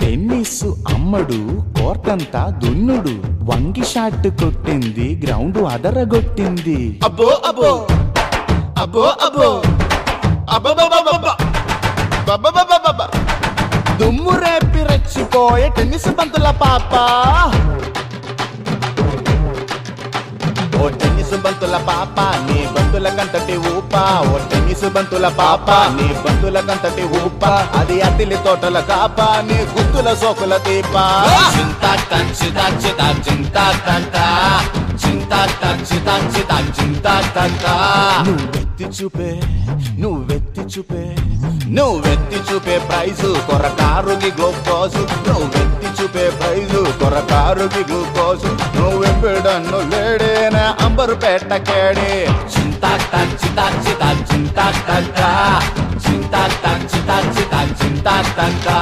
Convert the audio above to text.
tennis అమ్మడు కోర్టంతా దున్నుడు వంగి shot కొట్టింది గ్రౌండ్ అదరగొట్టింది అబ్బో అబ్బో అబ్బో అబ్బో అబ్బో దుమ్ము రేపి రెచ్చిపోయే టెన్నిస్ బంతుల పాప ఓ టెన్నిస్ బంతుల పాప నీ బంతుల కంతటి ఊప ఓ టెన్నిస్ బంతుల పాప నీ బంతుల కంతటి ఊప అది అతిలి తోటల కాప నీ గుత్తుల సోకుల దీప చింతా చింతా చింతా చింతా చింతా చింతా చింతా నువ్వెత్తి చూపే ప్రైజు కొరకారుకి గ్లూకోజు నువ్వెత్తి చూపే ప్రైజు కొరకారుకి గ్లూకోజు నువ్వెంపిడన్ను లేడేనా అంబరు పెట్టకేడే చింతా చింతా చింతా చింతా చింతా చింతా చింతా చింతా